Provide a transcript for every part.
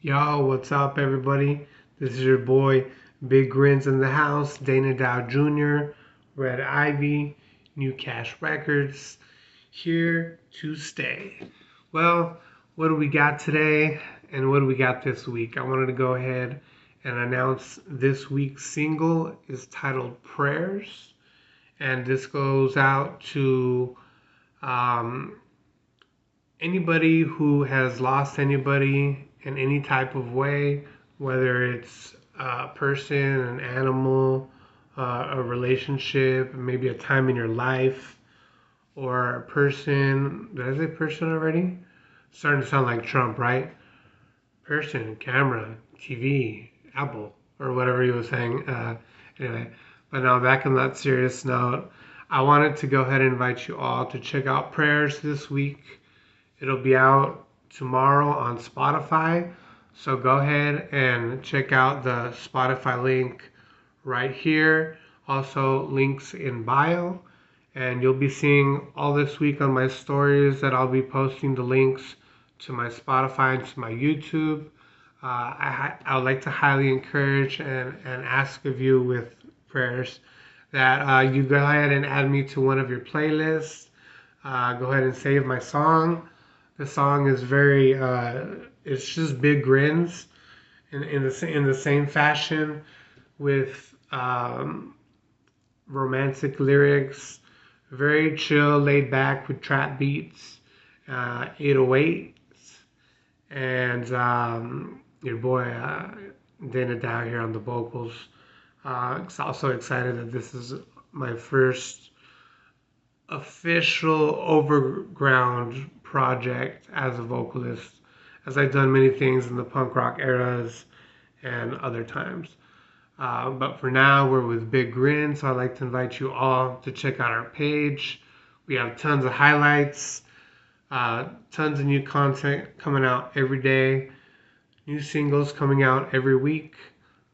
Yo, what's up, everybody? This is your boy, Big Grins in the house, Dana Dow Jr., Red Ivy, New Cash Records, here to stay. Well, what do we got today, and what do we got this week? I wanted to go ahead and announce this week's single is titled Prayers, and this goes out to um, anybody who has lost anybody in any type of way, whether it's a person, an animal, a relationship, maybe a time in your life, or a person. Did I say person already? Starting to sound like Trump, right? Person, camera, TV, Apple, or whatever he was saying. Anyway, but now back on that serious note, I wanted to go ahead and invite you all to check out Prayers this week. It'll be out tomorrow on Spotify. So go ahead and check out the Spotify link right here. Also, links in bio. And you'll be seeing all this week on my stories that I'll be posting the links to my Spotify and to my YouTube. I would like to highly encourage and ask of you with prayers that you go ahead and add me to one of your playlists. Go ahead and save my song. The song is very, it's just Big Grins in the same fashion with romantic lyrics, very chill, laid back with trap beats, 808s, and your boy Dana Dow here on the vocals. Also excited that this is my first official overground project as a vocalist, as I've done many things in the punk rock eras and other times. But for now, we're with Big Grin, so I'd like to invite you all to check out our page. We have tons of highlights, tons of new content coming out every day, new singles coming out every week.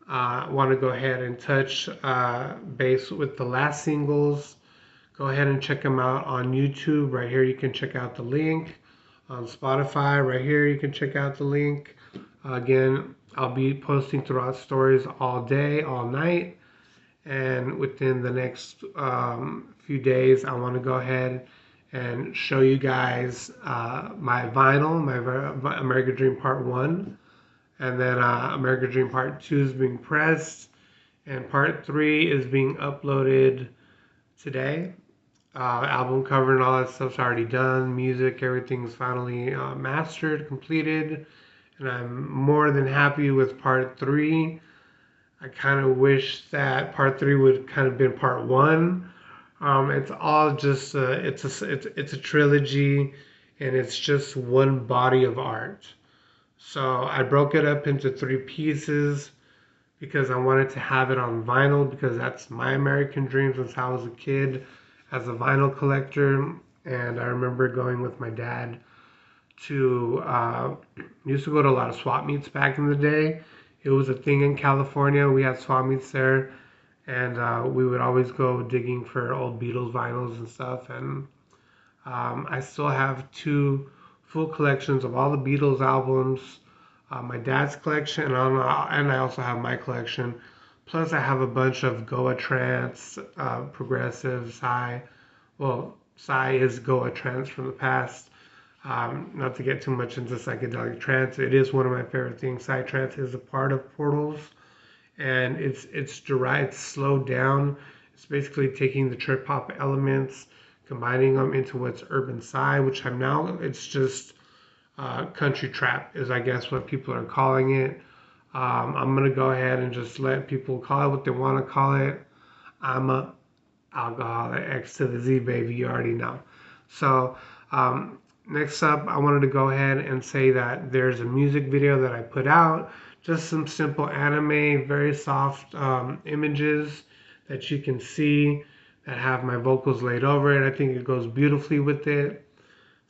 I want to go ahead and touch base with the last singles. Go ahead and check them out on YouTube. Right here, you can check out the link. On Spotify, right here, you can check out the link. Again, I'll be posting throughout stories all day, all night. And within the next few days, I want to go ahead and show you guys my vinyl, my American Dream Part 1. And then American Dream Part 2 is being pressed. And Part 3 is being uploaded today. Album cover and all that stuff's already done. Music, everything's finally mastered, completed, and I'm more than happy with Part 3. I kind of wish that Part 3 would kind of been Part 1. It's all just it's a trilogy, and it's just one body of art. So I broke it up into 3 pieces because I wanted to have it on vinyl, because that's my American dream since I was a kid as a vinyl collector. And I remember going with my dad to used to go to a lot of swap meets back in the day. It was a thing in California. We had swap meets there, and we would always go digging for old Beatles vinyls and stuff. And I still have 2 full collections of all the Beatles albums, my dad's collection, and I also have my collection. Plus, I have a bunch of Goa trance, progressive, Psy. Well, Psy is Goa trance from the past. Not to get too much into psychedelic trance, it is one of my favorite things. Psy trance is a part of Portals, and it's derived, it's slowed down. It's basically taking the trip hop elements, combining them into what's urban Psy, which it's just country trap is, I guess, what people are calling it. I'm going to go ahead and just let people call it what they want to call it. I'm a alcoholic, X to the Z, baby, you already know. So next up, I wanted to go ahead and say that there's a music video that I put out, just some simple anime, very soft images that you can see that have my vocals laid over it. I think it goes beautifully with it.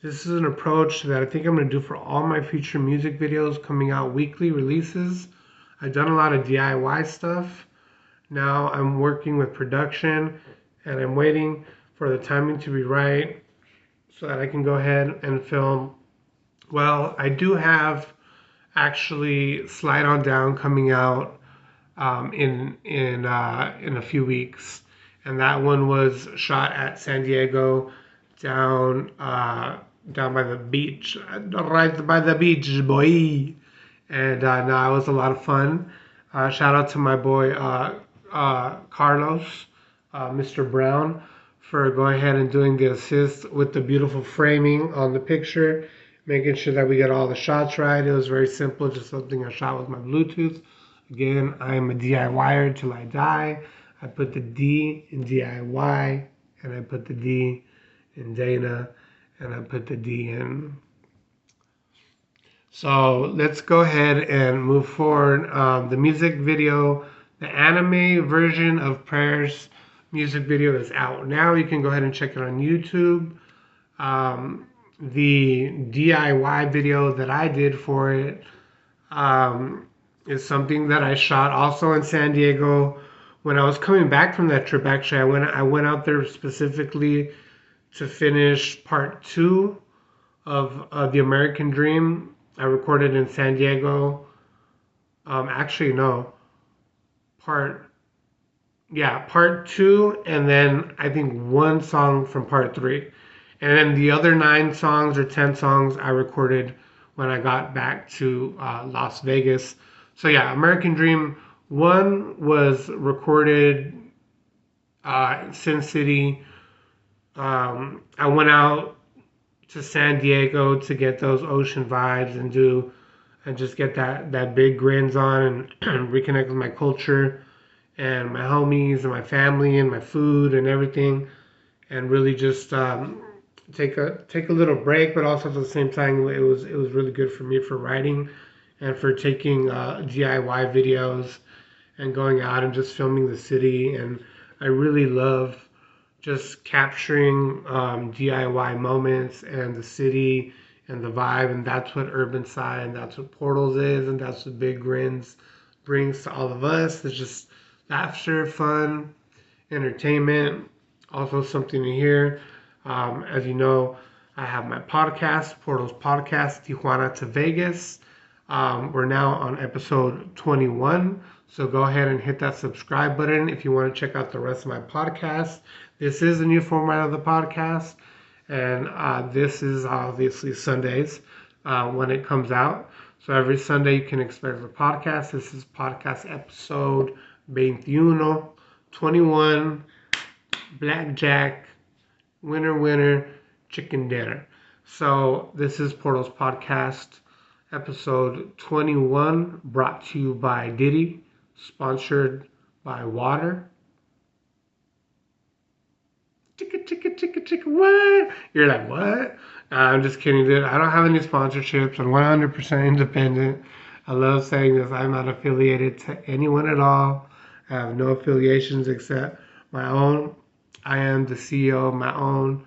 This is an approach that I think I'm going to do for all my future music videos coming out weekly releases. I've done a lot of DIY stuff. Now I'm working with production, and I'm waiting for the timing to be right so that I can go ahead and film. Well, I do have actually slide on down, coming out in a few weeks, and that one was shot at San Diego, down down by the beach, right by the beach, boy. And no, it was a lot of fun. Shout out to my boy Carlos, Mr. Brown, for going ahead and doing the assist with the beautiful framing on the picture, making sure that we get all the shots right. It was very simple, just something I shot with my Bluetooth. Again, I am a DIYer till I die. I put the D in DIY, and I put the D in Dana, and I put the D in. So let's go ahead and move forward. The music video, the anime version of Prayers music video is out now. You can go ahead and check it on YouTube. The DIY video that I did for it is something that I shot also in San Diego. When I was coming back from that trip, actually, I went out there specifically to finish part 2 of The American Dream. I recorded in San Diego. Actually, no. Part 2, and then I think one song from part 3. And then the other 9 songs or 10 songs I recorded when I got back to Las Vegas. So yeah, American Dream 1 was recorded in Sin City. I went out to San Diego to get those ocean vibes and just get that Big Grins on and reconnect with my culture and my homies and my family and my food and everything, and really just take a little break, but also at the same time it was really good for me for writing and for taking DIY videos and going out and just filming the city. And I really love just capturing DIY moments and the city and the vibe, and that's what Urban Side, and that's what Portals is, and that's what Big Grins brings to all of us. It's just laughter, fun, entertainment, also something to hear. As you know, I have my podcast, Portouls Podcast, Tijuana to Vegas. We're now on episode 21, so go ahead and hit that subscribe button if you want to check out the rest of my podcast. This is the new format of the podcast, and this is obviously Sundays when it comes out. So every Sunday you can expect the podcast. This is podcast episode 21, Blackjack, winner, chicken dinner. So this is Portals Podcast episode 21, brought to you by Diddy, sponsored by Water. Chicka, what? You're like, what? I'm just kidding, dude. I don't have any sponsorships. I'm 100% independent. I love saying this. I'm not affiliated to anyone at all. I have no affiliations except my own. I am the CEO of my own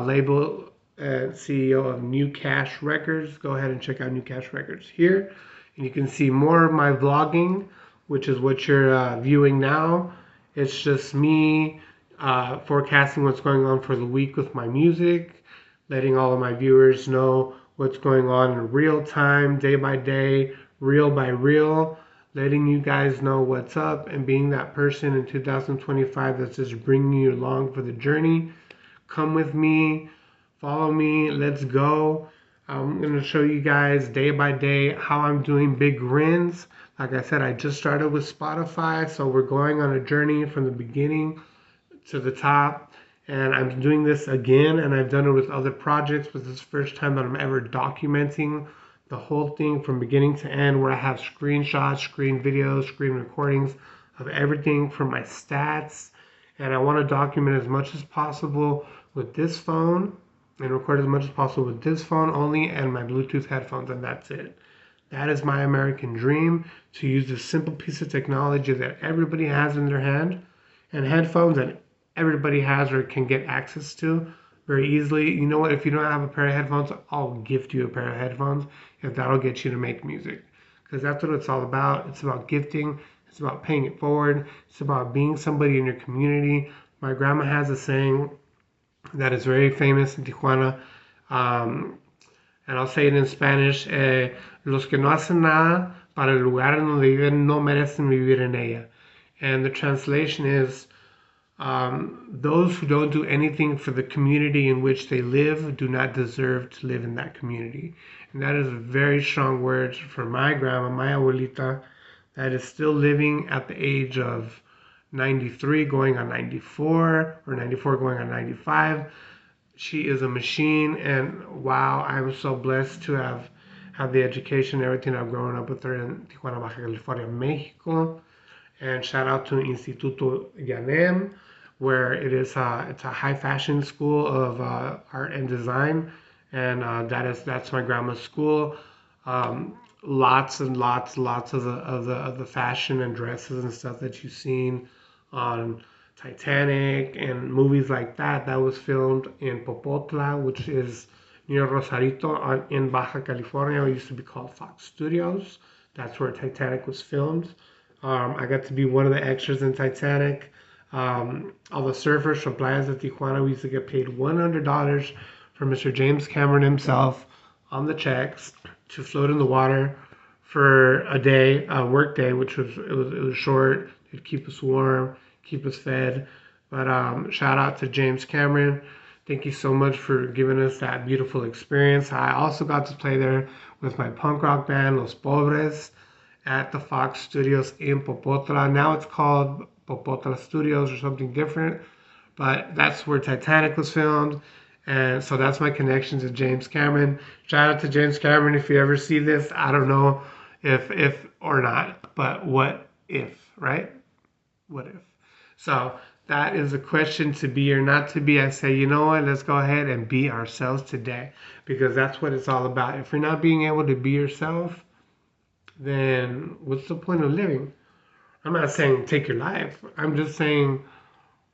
label and CEO of New Cash Records. Go ahead and check out New Cash Records here. And you can see more of my vlogging, which is what you're viewing now. It's just me forecasting what's going on for the week with my music, letting all of my viewers know what's going on in real time, day by day, reel by reel, letting you guys know what's up, and being that person in 2025 that's just bringing you along for the journey. Come with me, follow me, let's go. I'm going to show you guys day by day how I'm doing Big Grins. Like I said, I just started with Spotify, so we're going on a journey from the beginning to the top, and I'm doing this again, and I've done it with other projects, but this is the first time that I'm ever documenting the whole thing from beginning to end, where I have screenshots, screen videos, screen recordings of everything from my stats, and I want to document as much as possible with this phone and record as much as possible with this phone only and my Bluetooth headphones, and that's it. That is my American dream, to use this simple piece of technology that everybody has in their hand, and headphones that everybody has or can get access to very easily. You know what? If you don't have a pair of headphones, I'll gift you a pair of headphones if that'll get you to make music. Because that's what it's all about. It's about gifting. It's about paying it forward. It's about being somebody in your community. My grandma has a saying that is very famous in Tijuana. And I'll say it in Spanish. Los que no hacen nada para el lugar en donde viven no merecen vivir en ella. And the translation is, those who don't do anything for the community in which they live do not deserve to live in that community. And that is a very strong word for my grandma, my abuelita, that is still living at the age of 93 going on 94, or 94 going on 95. She is a machine, and wow, I'm so blessed to have had the education and everything. I've grown up with her in Tijuana, Baja California, Mexico. And shout out to Instituto Yanem, where it's a high fashion school of art and design, and that's my grandma's school. Lots and lots of the fashion and dresses and stuff that you've seen on Titanic and movies like that. That was filmed in Popotla, which is near Rosarito in Baja California. It used to be called Fox Studios. That's where Titanic was filmed. I got to be one of the extras in Titanic. All the surfers from Playas de Tijuana, we used to get paid $100 from Mr. James Cameron himself on the checks to float in the water for a day, a work day, which was short. It'd keep us warm, keep us fed. But shout out to James Cameron. Thank you so much for giving us that beautiful experience. I also got to play there with my punk rock band, Los Pobres, at the Fox Studios in Popotla. Now it's called Popotla Studios or something different, but that's where Titanic was filmed. And so that's my connection to James Cameron. Shout out to James Cameron if you ever see this. I don't know if or not, but what if, right? What if? So that is a question, to be or not to be. I say, you know what? Let's go ahead and be ourselves today, because that's what it's all about. If you're not being able to be yourself, then what's the point of living? I'm not saying take your life. I'm just saying,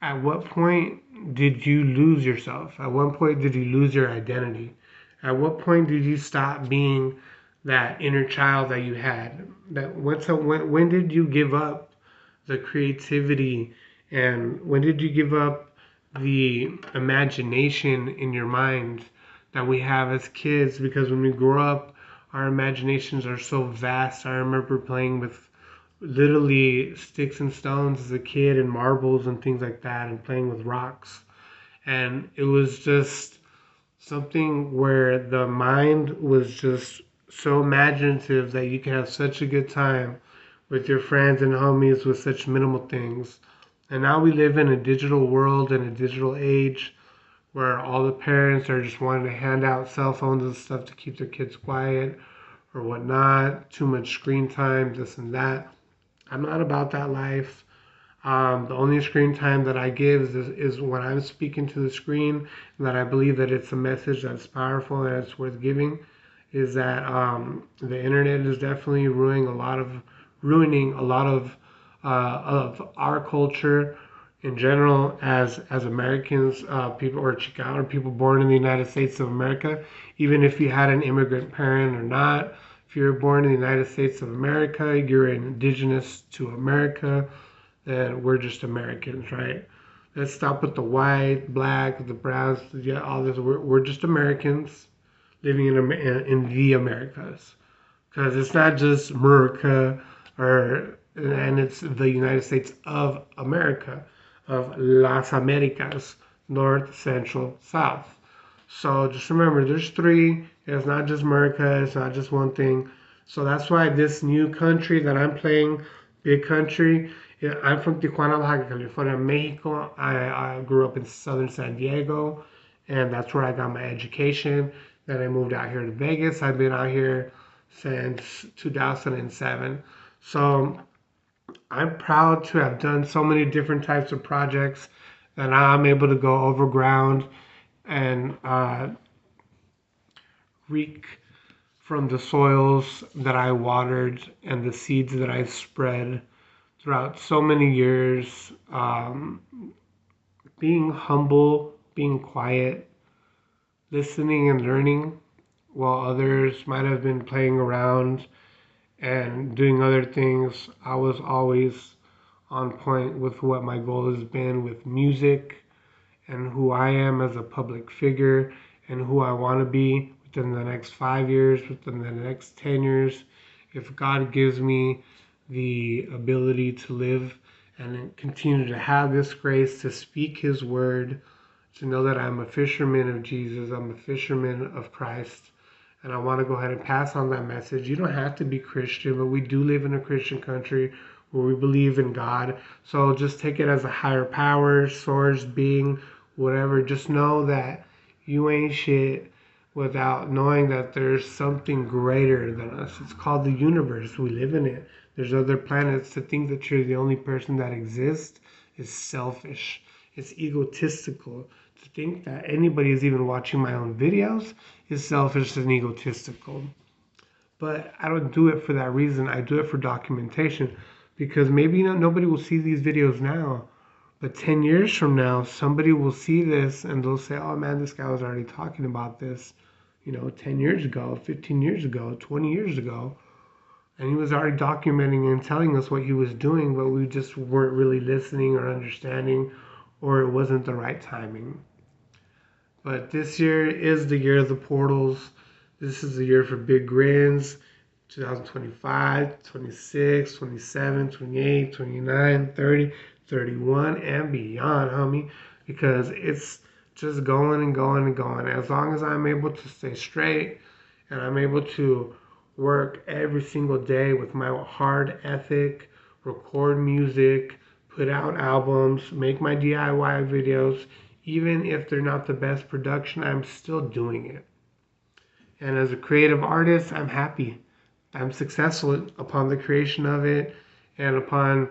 at what point did you lose yourself? At what point did you lose your identity? At what point did you stop being that inner child that you had? When did you give up the creativity, and when did you give up the imagination in your mind that we have as kids? Because when we grow up, our imaginations are so vast. I remember playing with literally sticks and stones as a kid, and marbles and things like that, and playing with rocks. And it was just something where the mind was just so imaginative that you can have such a good time with your friends and homies with such minimal things. And now we live in a digital world and a digital age where all the parents are just wanting to hand out cell phones and stuff to keep their kids quiet or whatnot, too much screen time, this and that. I'm not about that life. The only screen time that I give is when I'm speaking to the screen, and that I believe that it's a message that's powerful and it's worth giving, is that the internet is definitely ruining a lot of our culture in general as Americans, people or Chicano, or people born in the United States of America. Even if you had an immigrant parent or not, if you're born in the United States of America, you're indigenous to America, then we're just Americans, right? Let's stop with the white, black, the browns, all this. We're just Americans living in the Americas, because it's not just America, and it's the United States of America, of Las Americas, North, Central, South. So just remember, there's three. It's not just America. It's not just one thing. So that's why this new country that I'm playing, big country. I'm from Tijuana, Baja California, Mexico. I grew up in southern San Diego, and that's where I got my education. Then I moved out here to Vegas. I've been out here since 2007. So I'm proud to have done so many different types of projects that now I'm able to go overground and reek from the soils that I watered and the seeds that I spread throughout so many years. Being humble, being quiet, listening and learning while others might have been playing around and doing other things. I was always on point with what my goal has been with music and who I am as a public figure and who I want to be with within the next 5 years, within the next 10 years, if God gives me the ability to live and continue to have this grace to speak His word, to know that I'm a fisherman of Jesus, I'm a fisherman of Christ, and I want to go ahead and pass on that message. You don't have to be Christian, but we do live in a Christian country where we believe in God. So just take it as a higher power, source, being, whatever. Just know that you ain't shit without knowing that there's something greater than us. It's called the universe. We live in it. There's other planets. To think that you're the only person that exists is selfish. It's egotistical. To think that anybody is even watching my own videos is selfish and egotistical. But I don't do it for that reason. I do it for documentation, because maybe nobody will see these videos now, but 10 years from now, somebody will see this and they'll say, oh man, this guy was already talking about this, 10 years ago, 15 years ago, 20 years ago. And he was already documenting and telling us what he was doing, but we just weren't really listening or understanding, or it wasn't the right timing. But this year is the year of the portals. This is the year for Big Grins. 2025, 26, 27, 28, 29, 30, 31, and beyond, homie. Because it's just going and going and going. As long as I'm able to stay straight and I'm able to work every single day with my hard ethic, record music, put out albums, make my DIY videos, even if they're not the best production, I'm still doing it. And as a creative artist, I'm happy. I'm successful upon the creation of it and upon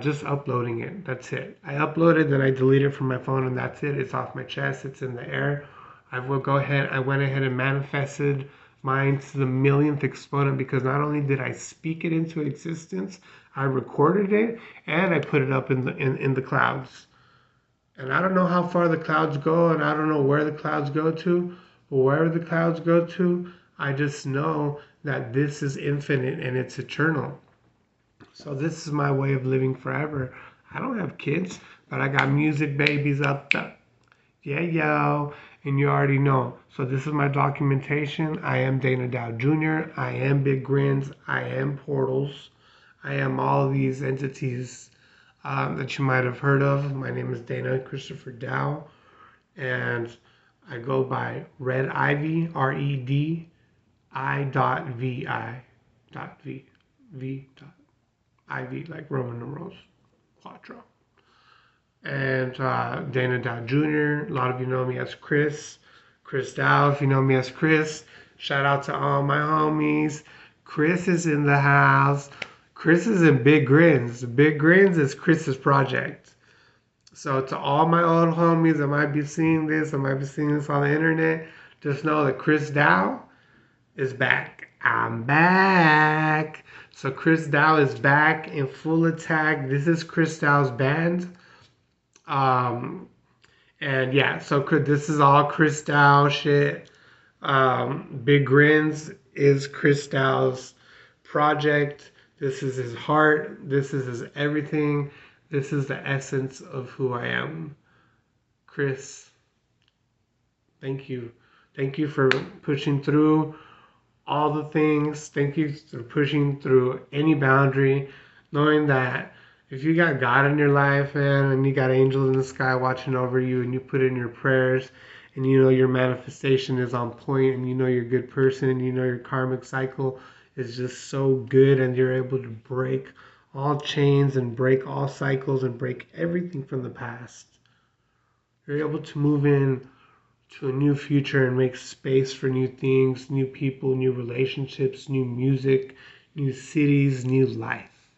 just uploading it. That's it. I uploaded, then I delete it from my phone, and that's it. It's off my chest. It's in the air. I went ahead and manifested mine to the millionth exponent, because not only did I speak it into existence, I recorded it and I put it up in the clouds. And I don't know how far the clouds go, and I don't know where the clouds go to, but wherever the clouds go to, I just know that this is infinite and it's eternal. So this is my way of living forever. I don't have kids, but I got music babies up there. Yeah, yo. And you already know. So this is my documentation. I am Dana Dow Jr. I am Big Grins. I am Portals. I am all of these entities that you might have heard of. My name is Dana Christopher Dow, and I go by Red Ivy, REDI.VI. Ivy, like Roman numerals, quattro. And Dana Dow Jr. A lot of you know me as Chris Dow. If you know me as Chris, shout out to all my homies. Chris is in the house. Chris is in Big Grins. Big Grins is Chris's project. So to all my old homies that might be seeing this, on the internet, just know that Chris Dow is back. I'm back. So Chris Dow is back in full attack. This is Chris Dow's band. And yeah, so this is all Chris Dow shit. Big Grins is Chris Dow's project. This is his heart. This is his everything. This is the essence of who I am. Chris, thank you. Thank you for pushing through all the things. Thank you for pushing through any boundary, knowing that if you got God in your life, man, and you got angels in the sky watching over you, and you put in your prayers, and you know your manifestation is on point, and you know you're a good person, and you know your karmic cycle is just so good, and you're able to break all chains and break all cycles and break everything from the past. You're able to move in to a new future and make space for new things, new people, new relationships, new music, new cities, new life.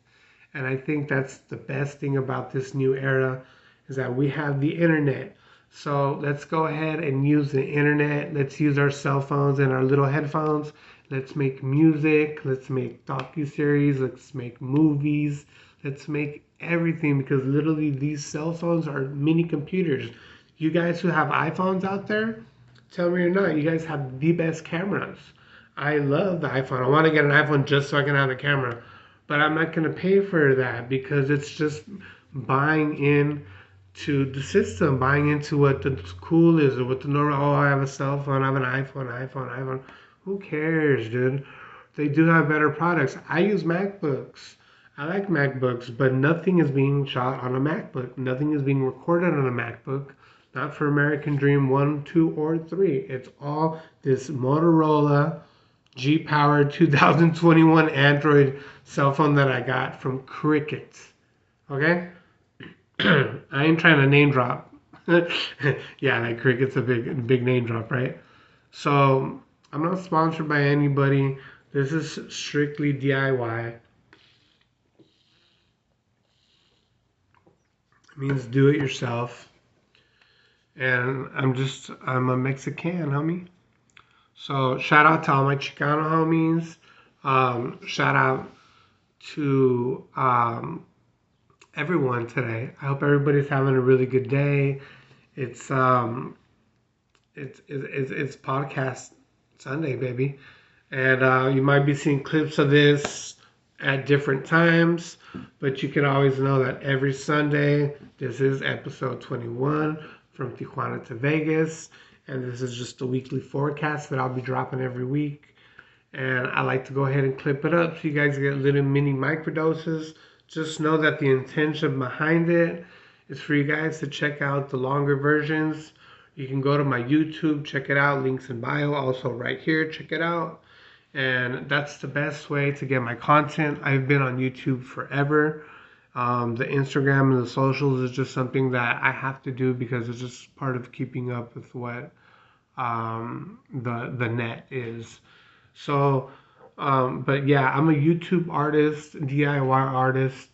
And I think that's the best thing about this new era, is that we have the internet. So let's go ahead and use the internet. Let's use our cell phones and our little headphones. Let's make music. Let's make docuseries. Let's make movies. Let's make everything, because literally these cell phones are mini computers. You guys who have iPhones out there, tell me or not, you guys have the best cameras. I love the iPhone. I want to get an iPhone just so I can have a camera. But I'm not going to pay for that, because it's just buying in to the system, buying into what the cool is or what the normal. Oh, I have a cell phone, I have an iPhone. Who cares, dude? They do have better products. I use MacBooks. I like MacBooks, but nothing is being shot on a MacBook. Nothing is being recorded on a MacBook. Not for American Dream 1, 2, or 3. It's all this Motorola G-powered 2021 Android cell phone that I got from Cricket. Okay? I ain't trying to name drop. Yeah, like Cricket's a big name drop, right? So I'm not sponsored by anybody. This is strictly DIY. It means do it yourself. And I'm a Mexican, homie. So shout out to all my Chicano homies. Shout out to everyone today. I hope everybody's having a really good day. It's podcast Sunday, baby, and you might be seeing clips of this at different times, but you can always know that every Sunday this is episode 21 from Tijuana to Vegas, and this is just a weekly forecast that I'll be dropping every week. And I like to go ahead and clip it up so you guys get little mini microdoses. Just know that the intention behind it is for you guys to check out the longer versions. You can go to my YouTube, check it out, links in bio, also right here, check it out. And that's the best way to get my content. I've been on YouTube forever. The Instagram and the socials is just something that I have to do because it's just part of keeping up with what the net is. So, but yeah, I'm a YouTube artist, DIY artist,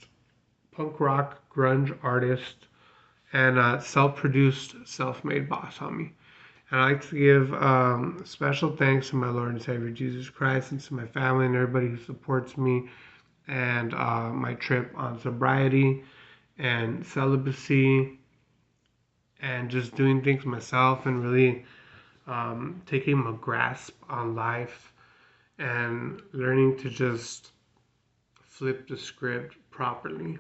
punk rock, grunge artist, and self-produced, self-made boss homie. And I like to give special thanks to my Lord and Savior Jesus Christ and to my family and everybody who supports me and my trip on sobriety and celibacy and just doing things myself and really taking a grasp on life and learning to just flip the script properly.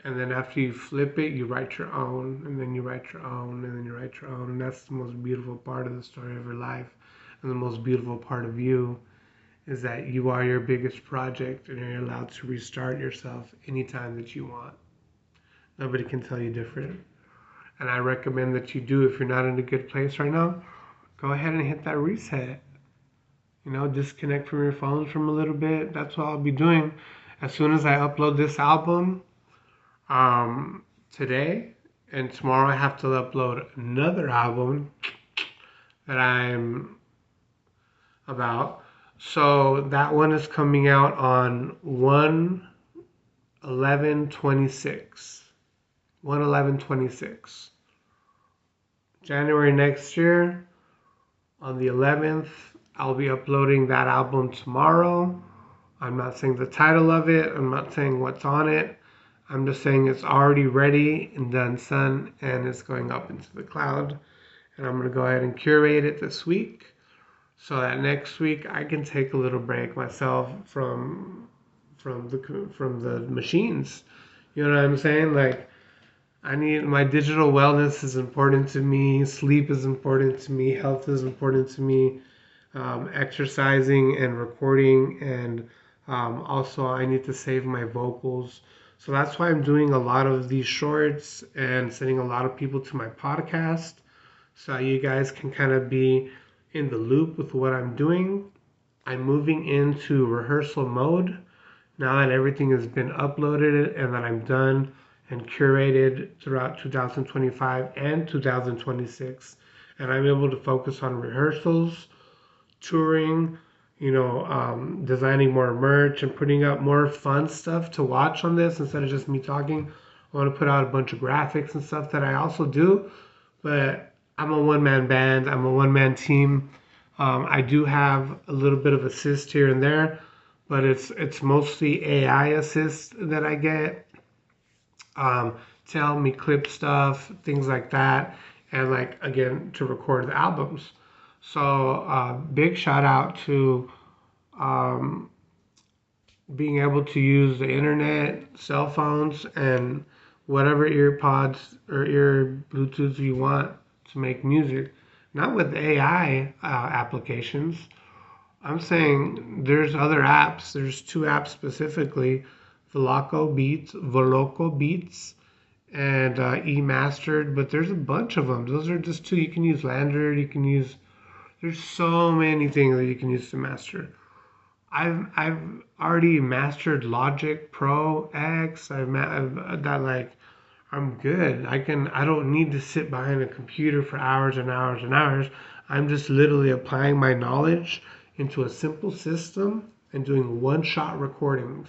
And then after you flip it, you write your own, and then you write your own, and then you write your own. And that's the most beautiful part of the story of your life. And the most beautiful part of you is that you are your biggest project and you're allowed to restart yourself anytime that you want. Nobody can tell you different. And I recommend that you do. If you're not in a good place right now, go ahead and hit that reset. You know, disconnect from your phones from a little bit. That's what I'll be doing. As soon as I upload this album, today, and tomorrow I have to upload another album that I'm about. So that one is coming out on 1/11/26. 1/11/26. January next year, on the 11th, I'll be uploading that album tomorrow. I'm not saying the title of it. I'm not saying what's on it. I'm just saying it's already ready and done, son, and it's going up into the cloud. And I'm going to go ahead and curate it this week so that next week I can take a little break myself from the machines. You know what I'm saying? Like, I need my digital wellness is important to me. Sleep is important to me. Health is important to me. Exercising and recording, and also I need to save my vocals. So that's why I'm doing a lot of these shorts and sending a lot of people to my podcast so you guys can kind of be in the loop with what I'm doing. I'm moving into rehearsal mode now that everything has been uploaded and that I'm done and curated throughout 2025 and 2026. And I'm able to focus on rehearsals, touring, designing more merch and putting up more fun stuff to watch on this instead of just me talking. I want to put out a bunch of graphics and stuff that I also do, but I'm a one-man band. I'm a one-man team. I do have a little bit of assist here and there, but it's mostly AI assist that I get to help me clip stuff, things like that, and like again to record the albums. So big shout out to being able to use the internet, cell phones, and whatever ear pods or ear Bluetooth you want to make music. Not with AI applications. I'm saying there's other apps. There's two apps specifically, Voloco Beats, and eMastered. But there's a bunch of them. Those are just two. You can use Lander. You can use. There's so many things that you can use to master. I've already mastered Logic Pro X. I've that like I'm good. I don't need to sit behind a computer for hours and hours and hours. I'm just literally applying my knowledge into a simple system and doing one-shot recordings.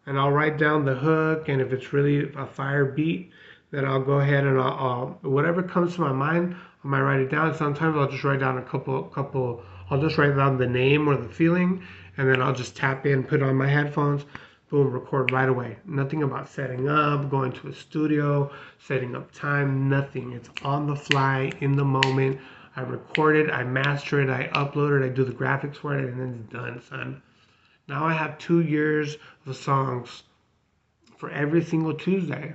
And I'll write down the hook, and if it's really a fire beat, then I'll go ahead and I'll whatever comes to my mind, I might write it down. Sometimes I'll just write down a couple. I'll just write down the name or the feeling, and then I'll just tap in, put on my headphones, boom, record right away. Nothing about setting up, going to a studio, setting up time, nothing. It's on the fly, in the moment. I record it, I master it, I upload it, I do the graphics for it, and then it's done, son. Now I have 2 years of songs for every single Tuesday.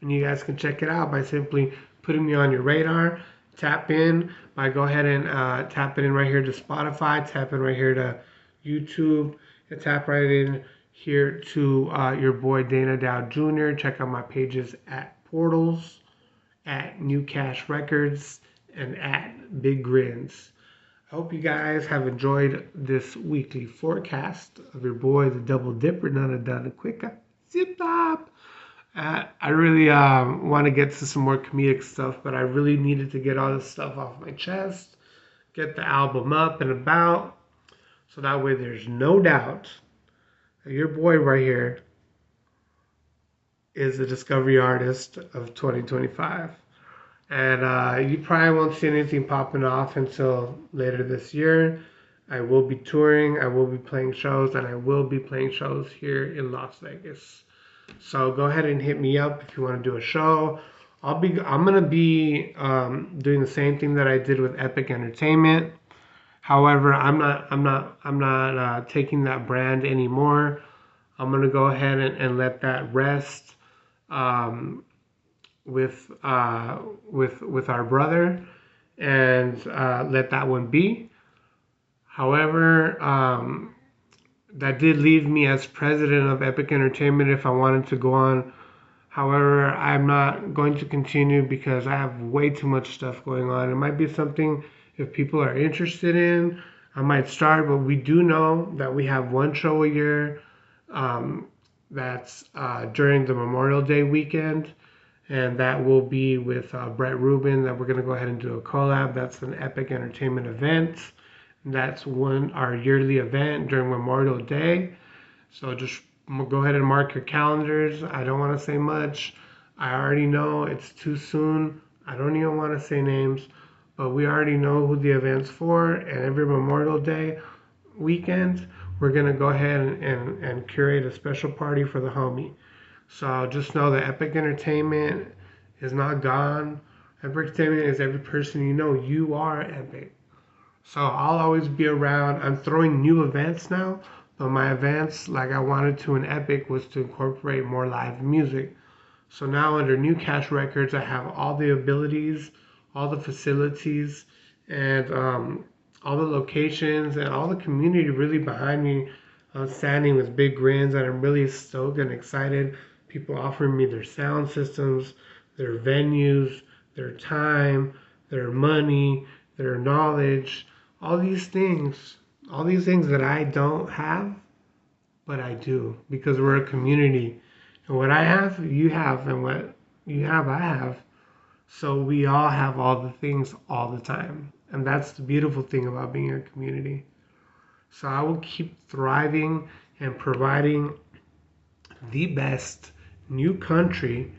And you guys can check it out by simply putting me on your radar. Tap in by go ahead and tap it in right here to Spotify. Tap in right here to YouTube. And tap right in here to your boy Dana Dow Jr. Check out my pages at Portals, at New Cash Records, and at Big Grins. I hope you guys have enjoyed this weekly forecast of your boy, the Double Dipper, none of done quicker. Zip up. I really want to get to some more comedic stuff, but I really needed to get all this stuff off my chest, get the album up and about, so that way there's no doubt that your boy right here is the discovery artist of 2025. And you probably won't see anything popping off until later this year. I will be touring, I will be playing shows, and I will be playing shows here in Las Vegas. So go ahead and hit me up if you want to do a show. I'm gonna be doing the same thing that I did with Epic Entertainment. However, I'm not taking that brand anymore. I'm gonna go ahead and let that rest with our brother and let that one be. However, that did leave me as president of Epic Entertainment if I wanted to go on. However, I'm not going to continue because I have way too much stuff going on. It might be something if people are interested in, I might start, but we do know that we have one show a year that's during the Memorial Day weekend, and that will be with Brett Rubin, that we're going to go ahead and do a collab. That's an Epic Entertainment event. That's our yearly event during Memorial Day. So just go ahead and mark your calendars. I don't want to say much. I already know it's too soon. I don't even want to say names, but we already know who the event's for. And every Memorial Day weekend, we're going to go ahead and curate a special party for the homie. So just know that Epic Entertainment is not gone. Epic Entertainment is every person you know. You are Epic. So I'll always be around. I'm throwing new events now, but my events, like I wanted to in Epic, was to incorporate more live music. So now under New Cash Records, I have all the abilities, all the facilities, and all the locations, and all the community really behind me. I'm standing with Big Grins, and I'm really stoked and excited. People offering me their sound systems, their venues, their time, their money, their knowledge, all these things that I don't have, but I do, because we're a community. And what I have, you have, and what you have, I have. So we all have all the things all the time. And that's the beautiful thing about being a community. So I will keep thriving and providing the best new country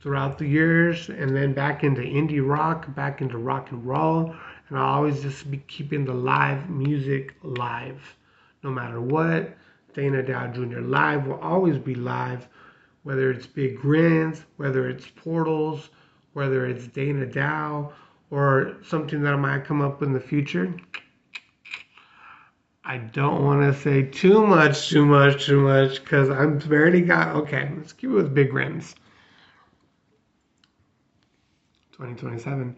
throughout the years, and then back into indie rock, back into rock and roll, and I'll always just be keeping the live music live. No matter what, Dana Dow Jr. Live will always be live, whether it's Big Grins, whether it's Portals, whether it's Dana Dow, or something that might come up in the future. I don't want to say too much, because I'm already got, okay, let's keep it with Big Grins. 2027.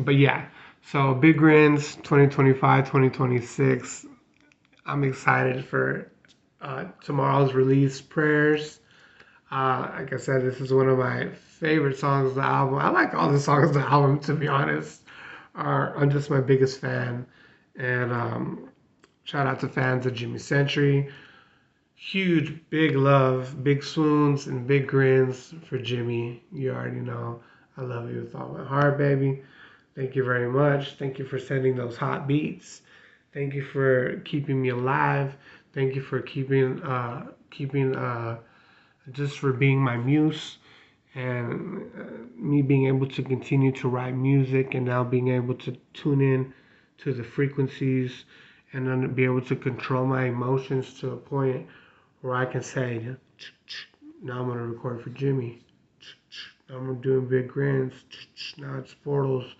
But yeah, so Big Grins 2025, 2026. I'm excited for tomorrow's release, Prayers. Like I said, this is one of my favorite songs of the album. I like all the songs of the album, to be honest. I'm just my biggest fan. And shout out to fans of Jimmy Century. Huge, big love, big swoons, and big grins for Jimmy. You already know I love you with all my heart, baby. Thank you very much. Thank you for sending those hot beats. Thank you for keeping me alive. Thank you for keeping just for being my muse and me being able to continue to write music and now being able to tune in to the frequencies and then be able to control my emotions to a point where I can say, now I'm going to record for Jimmy. Now I'm doing Big Grins. Now it's Portals.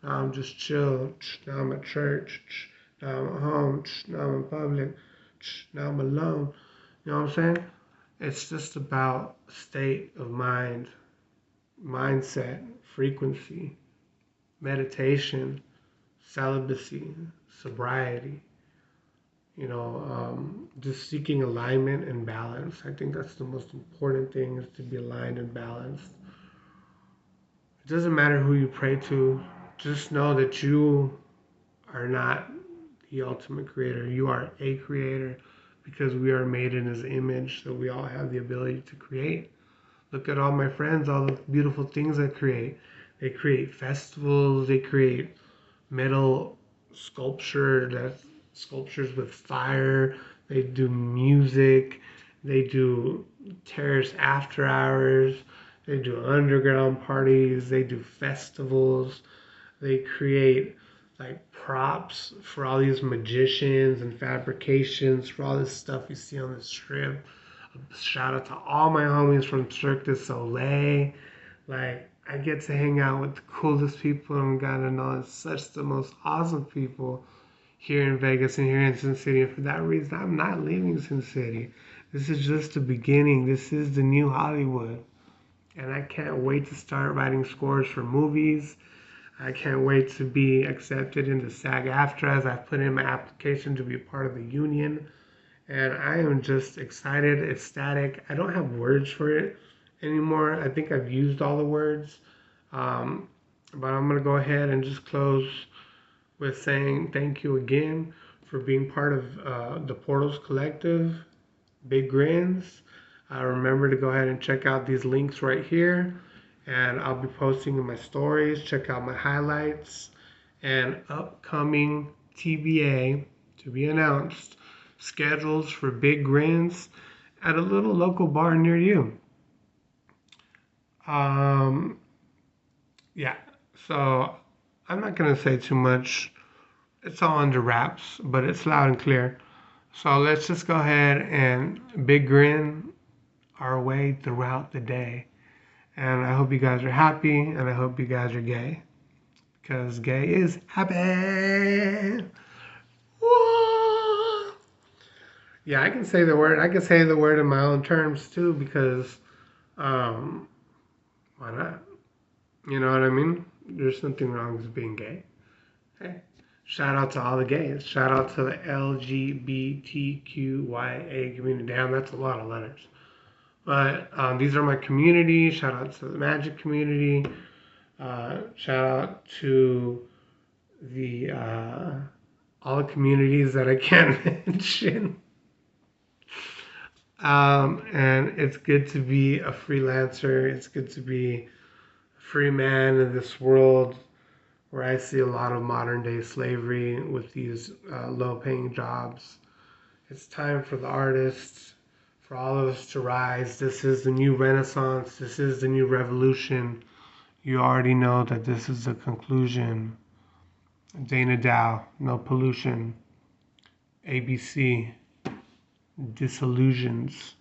Now I'm just chill. Now I'm at church. Now I'm at home. Now I'm in public. Now I'm alone. You know what I'm saying? It's just about state of mind, mindset, frequency, meditation, celibacy, sobriety. Just seeking alignment and balance. I think that's the most important thing, is to be aligned and balanced. It doesn't matter who you pray to. Just know that you are not the ultimate creator. You are a creator because we are made in his image, so we all have the ability to create. Look at all my friends, all the beautiful things they create. They create festivals, they create metal sculptures with fire, they do music, they do terrace after hours, they do underground parties, they do festivals, they create like props for all these magicians and fabrications for all this stuff you see on the strip. Shout out to all my homies from Cirque du Soleil. Like, I get to hang out with the coolest people and gotta know it's such the most awesome people here in Vegas and here in Sin City. And for that reason, I'm not leaving Sin City. This is just the beginning. This is the new Hollywood. And I can't wait to start writing scores for movies. I can't wait to be accepted into SAG-AFTRA, as I've put in my application to be a part of the union. And I am just excited, ecstatic. I don't have words for it anymore. I think I've used all the words. But I'm going to go ahead and just close with saying thank you again for being part of the Portals Collective, Big Grins. Remember to go ahead and check out these links right here. And I'll be posting in my stories. Check out my highlights and upcoming TBA, to be announced, schedules for Big Grins at a little local bar near you. Yeah, so I'm not going to say too much. It's all under wraps, but it's loud and clear. So let's just go ahead and Big Grin our way throughout the day. And I hope you guys are happy, and I hope you guys are gay. Because gay is happy. Whoa. Yeah, I can say the word. I can say the word in my own terms too, because why not? You know what I mean? There's nothing wrong with being gay. Okay. Shout out to all the gays. Shout out to the LGBTQYA community. Damn, that's a lot of letters. But these are my community. Shout out to the magic community. Shout out to the all the communities that I can't mention. And it's good to be a freelancer. It's good to be a free man in this world where I see a lot of modern day slavery with these low paying jobs. It's time for the artists, for all of us to rise. This is the new renaissance. This is the new revolution. You already know that this is the conclusion. Dana Dow, no pollution. ABC, disillusions.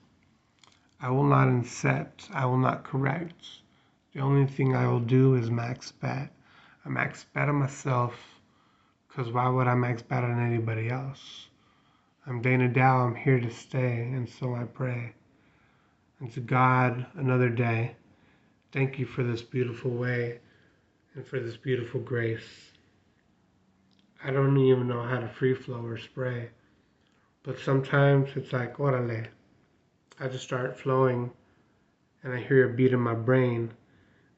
I will not accept. I will not correct. The only thing I will do is max bet. I max bet on myself, because why would I max bet on anybody else? I'm Dana Dow. I'm here to stay, and so I pray. And to God, another day. Thank you for this beautiful way and for this beautiful grace. I don't even know how to free flow or spray, but sometimes it's like, orale. I just start flowing and I hear a beat in my brain.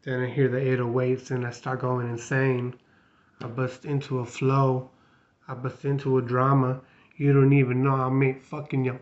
Then I hear the 808s and I start going insane. I bust into a flow. I bust into a drama. You don't even know I make fucking you.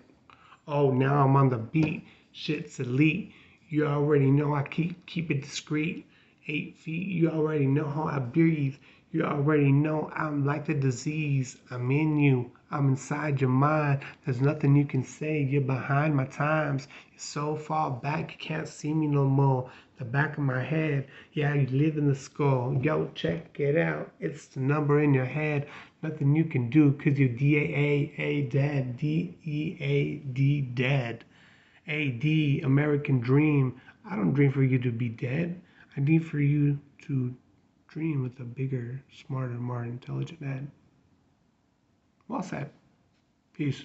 Oh, now I'm on the beat. Shit's elite. You already know I keep it discreet. 8 feet. You already know how I breathe. You already know I'm like the disease. I'm in you. I'm inside your mind. There's nothing you can say. You're behind my times. You're so far back you can't see me no more. The back of my head. Yeah, you live in the skull. Yo, check it out. It's the number in your head. Nothing you can do because you're DAA dead. DEAD dead. AD American dream. I don't dream for you to be dead. I dream for you to dream with a bigger, smarter, more intelligent head. Well said. Peace.